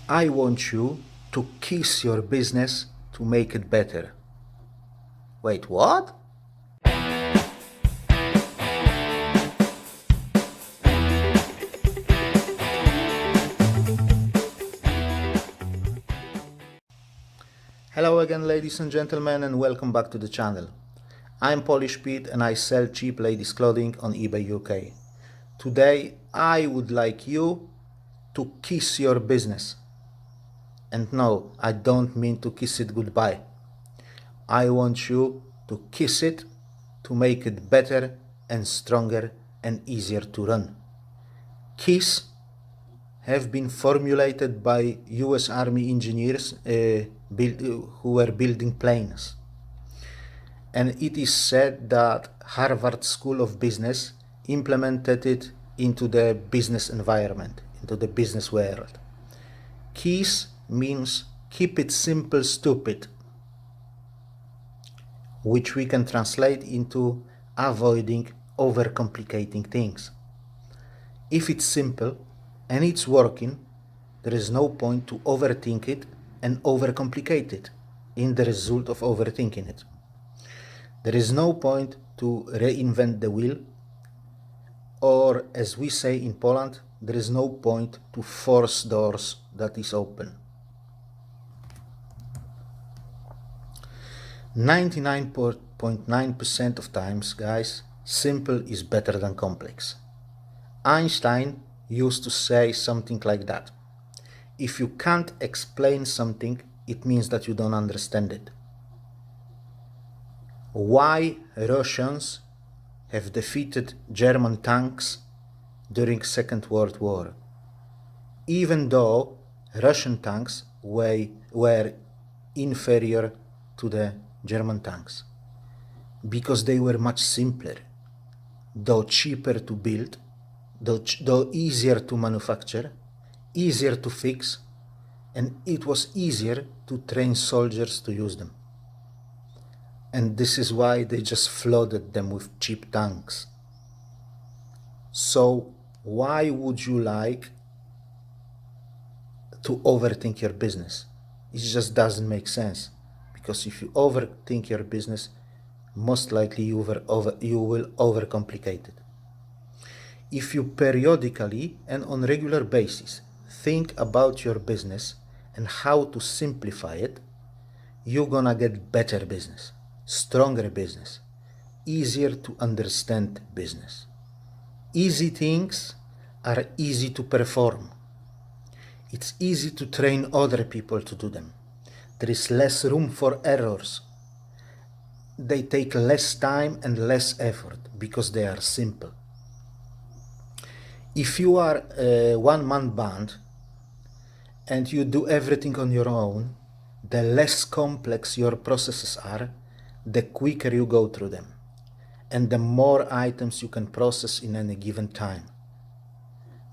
I want you to kiss your business to make it better. Wait, what? Hello again, ladies and gentlemen, and welcome back to the channel. I'm Polish Pete and I sell cheap ladies clothing on eBay UK. Today I would like you to kiss your business. And no, I don't mean to kiss it goodbye. I want you to kiss it to make it better and stronger and easier to run. Keys have been formulated by US Army engineers who were building planes. And it is said that Harvard School of Business implemented it into the business environment, into the business world. Keys means keep it simple, stupid, which we can translate into avoiding overcomplicating things. If it's simple and it's working, there is no point to overthink it and overcomplicate it in the result of overthinking it. There is no point to reinvent the wheel, or as we say in Poland, there is no point to force doors that is open. 99.9% of times, guys, simple is better than complex. Einstein used to say something like that. If you can't explain something, it means that you don't understand it. Why Russians have defeated German tanks during Second World War, even though Russian tanks were inferior to the German tanks, because they were much simpler, though cheaper to build, though easier to manufacture, easier to fix, and it was easier to train soldiers to use them. And this is why they just flooded them with cheap tanks. So why would you like to overthink your business? It just doesn't make sense, because if you overthink your business, most likely you will overcomplicate it. If you periodically and on regular basis think about your business and how to simplify it, you're gonna get better business, stronger business, easier to understand business. Easy things are easy to perform. It's easy to train other people to do them. There is less room for errors. They take less time and less effort because they are simple. If you are a one-man band and you do everything on your own, the less complex your processes are, the quicker you go through them, and the more items you can process in any given time.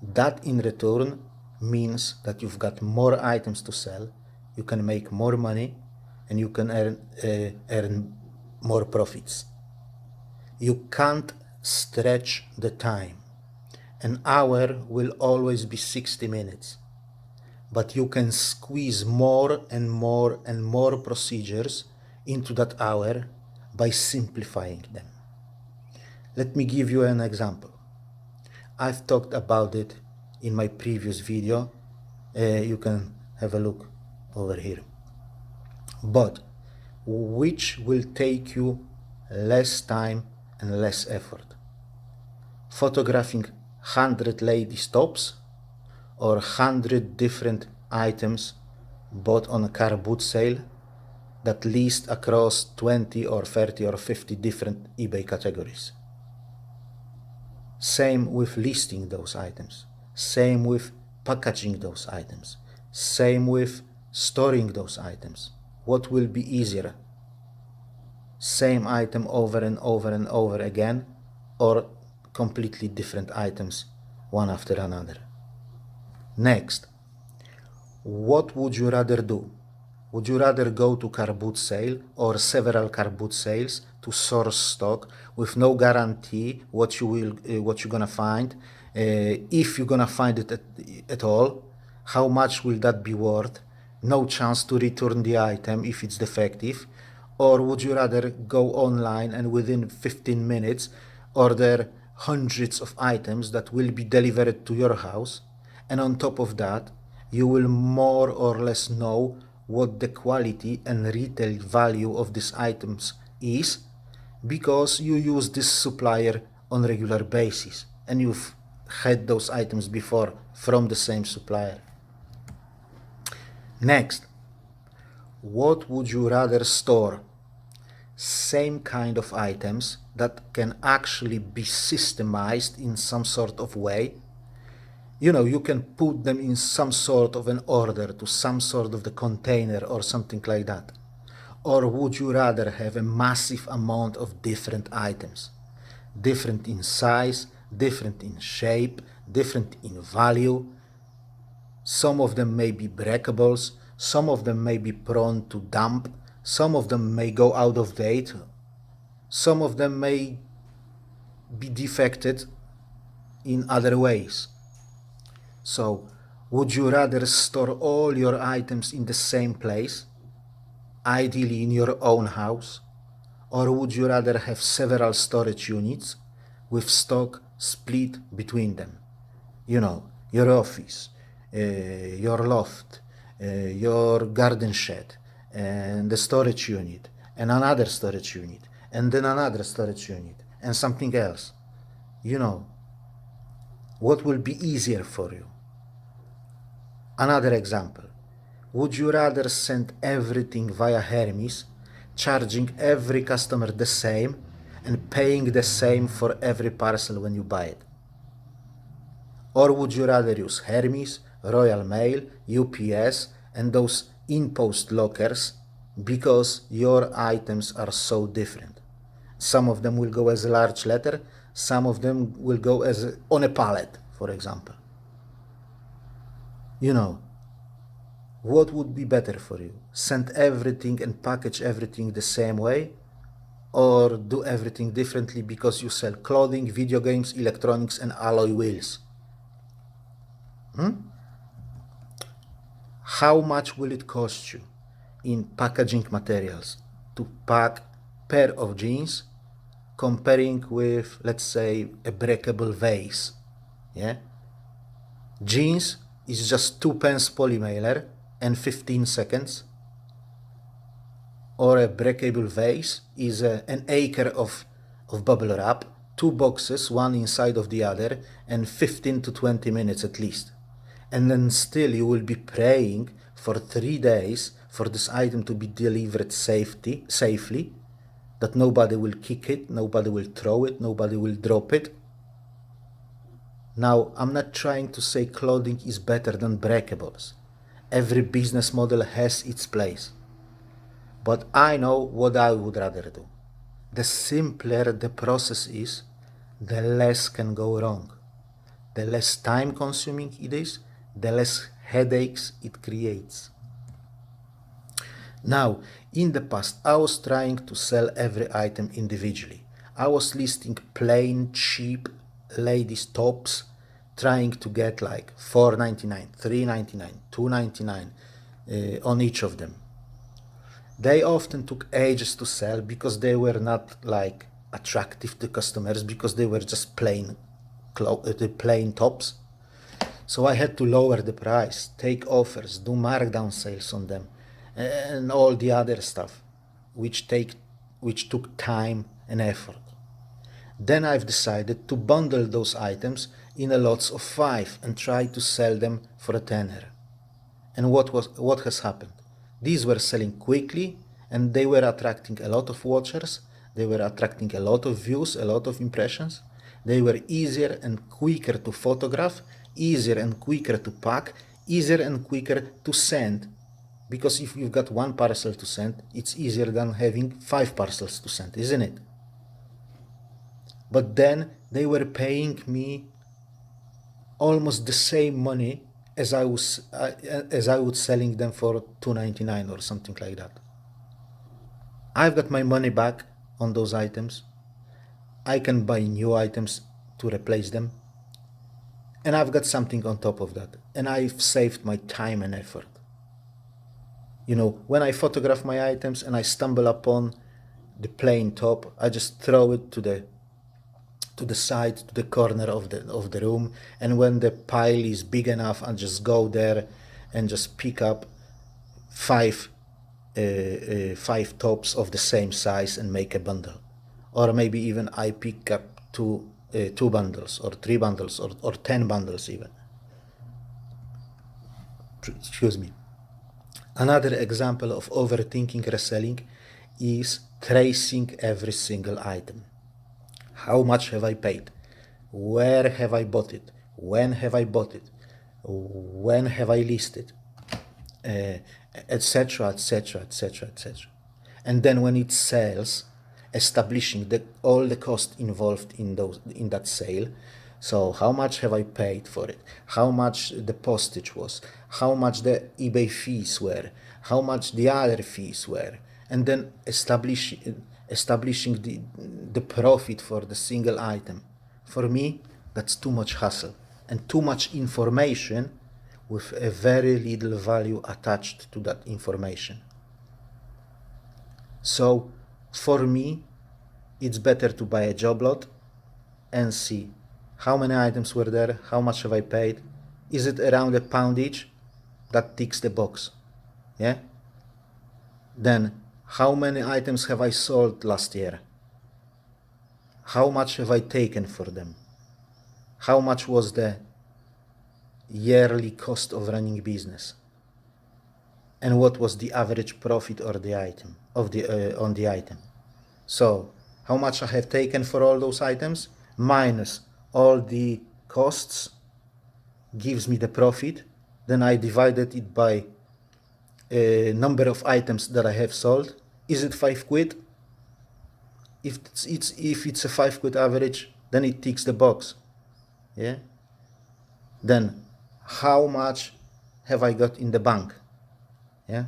That in return means that you've got more items to sell, you can make more money, and you can earn more profits. You can't stretch the time. An hour will always be 60 minutes. But you can squeeze more and more and more procedures into that hour by simplifying them. Let me give you an example. I've talked about it in my previous video. You can have a look over here. But which will take you less time and less effort? Photographing 100 ladies tops or 100 different items bought on a car boot sale that list across 20 or 30 or 50 different eBay categories. Same with listing those items, same with packaging those items, same with storing those items. What will be easier? Same item over and over and over again, or completely different items one after another? Next, what would you rather do? Would you rather go to car boot sale or several car boot sales to source stock with no guarantee what you're gonna find, if you're gonna find it at all, How much will that be worth? No chance to return the item if it's defective? Or would you rather go online and within 15 minutes order hundreds of items that will be delivered to your house? And on top of that, you will more or less know what the quality and retail value of these items is because you use this supplier on regular basis and you've had those items before from the same supplier. Next, what would you rather store? Same kind of items that can actually be systemized in some sort of way. You can put them in some sort of an order to some sort of the container or something like that. Or would you rather have a massive amount of different items? Different in size, different in shape, different in value. Some of them may be breakables, some of them may be prone to damp, some of them may go out of date, some of them may be defected in other ways. So, would you rather store all your items in the same place, ideally in your own house, or would you rather have several storage units with stock split between them? Your office, your loft, your garden shed, and the storage unit, and another storage unit, and then another storage unit, and something else. What will be easier for you? Another example. Would you rather send everything via Hermes, charging every customer the same and paying the same for every parcel when you buy it? Or would you rather use Hermes, Royal Mail, UPS, and those in-post lockers because your items are so different? Some of them will go as a large letter, some of them will go as on a pallet, for example. What would be better for you? Send everything and package everything the same way? Or do everything differently because you sell clothing, video games, electronics, and alloy wheels? How much will it cost you in packaging materials to pack pair of jeans comparing with, let's say, a breakable vase? Jeans is just 2 pence polymailer and 15 seconds, or a breakable vase is an acre of bubble wrap, 2 boxes, one inside of the other, and 15 to 20 minutes at least. And then still you will be praying for 3 days for this item to be delivered safely, that nobody will kick it, nobody will throw it, nobody will drop it. Now, I'm not trying to say clothing is better than breakables. Every business model has its place. But I know what I would rather do. The simpler the process is, the less can go wrong. The less time consuming it is, the less headaches it creates. Now, in the past, I was trying to sell every item individually. I was listing plain, cheap ladies' tops, trying to get like $4.99, $3.99, $2.99 on each of them. They often took ages to sell because they were not like attractive to customers, because they were just plain tops. So I had to lower the price, take offers, do markdown sales on them, and all the other stuff, which took time and effort. Then I've decided to bundle those items in a lots of 5 and try to sell them for a tenner. And what has happened? These were selling quickly, and they were attracting a lot of watchers. They were attracting a lot of views, a lot of impressions. They were easier and quicker to photograph, easier and quicker to pack, easier and quicker to send. Because if you've got 1 parcel to send, it's easier than having 5 parcels to send, isn't it? But then they were paying me almost the same money as I was selling them for $2.99 or something like that. I've got my money back on those items. I can buy new items to replace them, and I've got something on top of that. and I've saved my time and effort. You know, when I photograph my items and I stumble upon the plain top, I just throw it to the side, to the corner of the room, and when the pile is big enough, I just go there and just pick up five tops of the same size and make a bundle. Or maybe even I pick up two bundles or three bundles or 10 bundles even. Excuse me. Another example of overthinking reselling is tracing every single item. How much have I paid? Where have I bought it? When have I bought it? When have I listed? Etc., etc., etc., etc. And then when it sells, establishing all the cost involved in that sale. So how much have I paid for it? How much the postage was? How much the eBay fees were? How much the other fees were? And then establishing the profit for the single item. For me, that's too much hassle and too much information with a very little value attached to that information. So for me, it's better to buy a job lot and see how many items were there, how much have I paid, is it around £1 each? That ticks the box. Yeah? Then how many items have I sold last year? How much have I taken for them? How much was the yearly cost of running business? And what was the average profit or the item on the item? So how much I have taken for all those items minus all the costs gives me the profit. Then I divided it by number of items that I have sold. Is it £5? If it's a £5 average, then it ticks the box. Yeah. Then how much have I got in the bank? Yeah.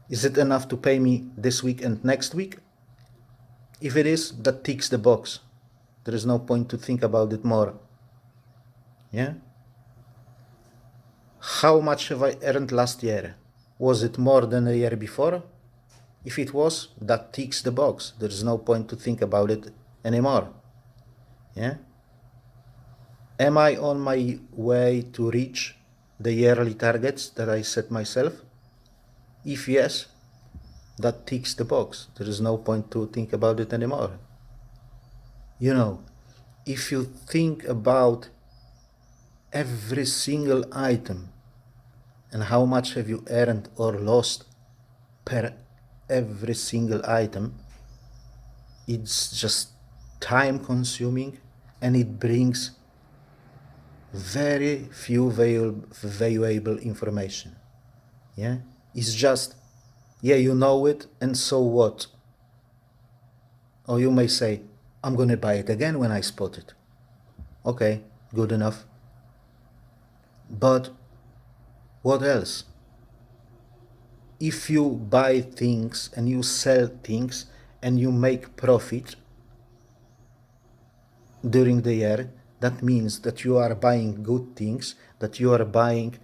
Is it enough to pay me this week and next week? If it is, that ticks the box. There is no point to think about it more. Yeah. How much have I earned last year? Was it more than the year before? If it was, that ticks the box. There's no point to think about it anymore. Yeah? Am I on my way to reach the yearly targets that I set myself? If yes, that ticks the box. There is no point to think about it anymore. You know, if you think about every single item and how much have you earned or lost per every single item, it's just time consuming and it brings very few valuable information. Yeah, it's just, yeah, you know it, and so what? Or you may say, I'm gonna buy it again when I spot it. Okay, good enough. But what else? If you buy things and you sell things and you make profit during the year, that means that you are buying good things, that you are buying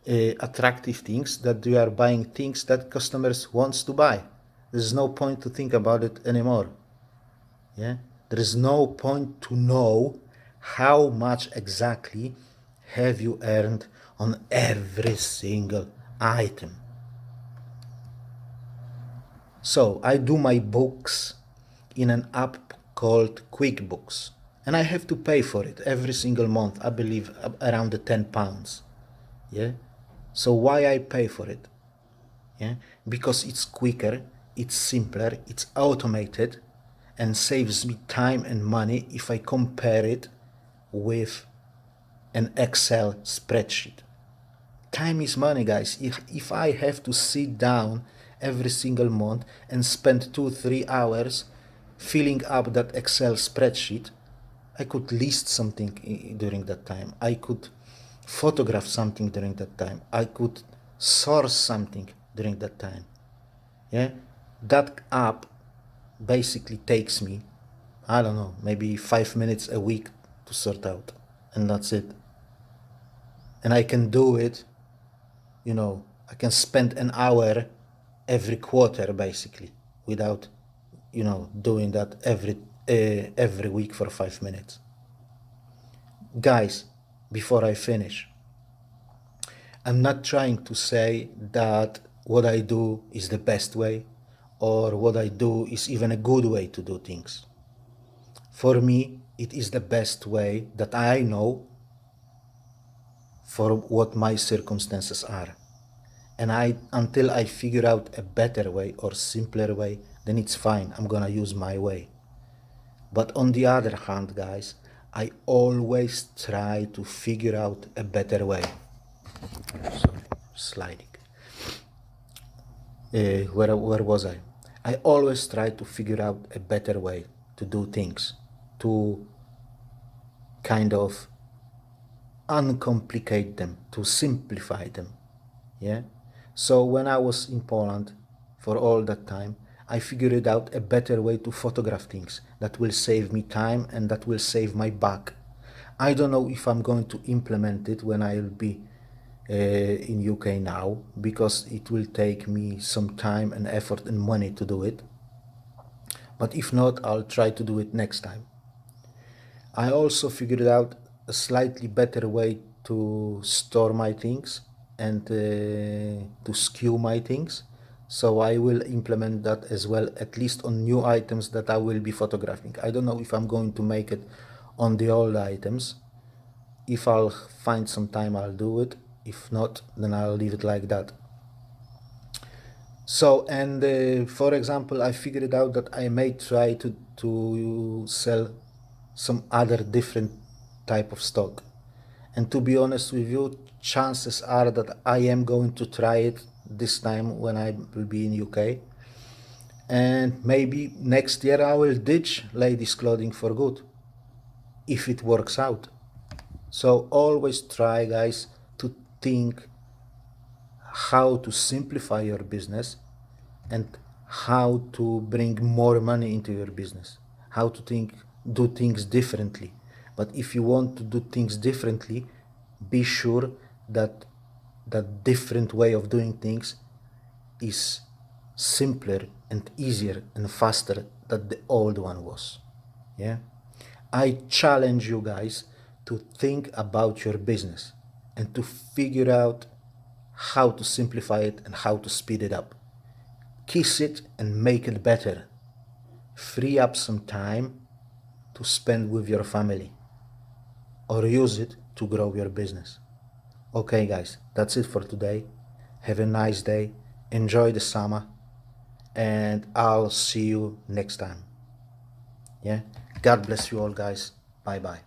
attractive things, that you are buying things that customers wants to buy. There's no point to think about it anymore. Yeah, there is no point to know how much exactly have you earned on every single item. So I do my books in an app called QuickBooks, and I have to pay for it every single month. I believe around the £10. Yeah. So why I pay for it? Yeah, because it's quicker, it's simpler, it's automated, and saves me time and money if I compare it with an Excel spreadsheet. Time is money, guys. If I have to sit down every single month and spend 2-3 hours filling up that Excel spreadsheet, I could list something during that time. I could photograph something during that time. I could source something during that time. Yeah, that app basically takes me, I don't know, maybe 5 minutes a week to sort out, and that's it. And I can do it, you know, I can spend an hour every quarter basically without, you know, doing that every week for 5 minutes. Guys, before I finish, I'm not trying to say that what I do is the best way or what I do is even a good way to do things. For me, it is the best way that I know for what my circumstances are. And until I figure out a better way or simpler way, then it's fine. I'm gonna use my way. But on the other hand, guys, I always try to figure out a better way. Sorry, sliding. Where was I? I always try to figure out a better way to do things, to kind of uncomplicate them, to simplify them. Yeah. So when I was in Poland for all that time, I figured out a better way to photograph things that will save me time and that will save my back. I don't know if I'm going to implement it when I'll be in UK now, because it will take me some time and effort and money to do it. But if not, I'll try to do it next time. I also figured out a slightly better way to store my things and to skew my things. So I will implement that as well, at least on new items that I will be photographing. I don't know if I'm going to make it on the old items. If I'll find some time, I'll do it. If not, then I'll leave it like that. So, and for example, I figured out that I may try to sell some other different type of stock. And to be honest with you, chances are that I am going to try it this time when I will be in UK. And maybe next year I will ditch ladies' clothing for good, if it works out. So always try, guys, to think how to simplify your business and how to bring more money into your business, how to do things differently. But if you want to do things differently, be sure that that different way of doing things is simpler and easier and faster than the old one was. Yeah, I challenge you guys to think about your business and to figure out how to simplify it and how to speed it up. Kiss it and make it better. Free up some time to spend with your family or use it to grow your business. Okay, guys, that's it for today. Have a nice day. Enjoy the summer, and I'll see you next time. Yeah, God bless you all, guys. Bye bye.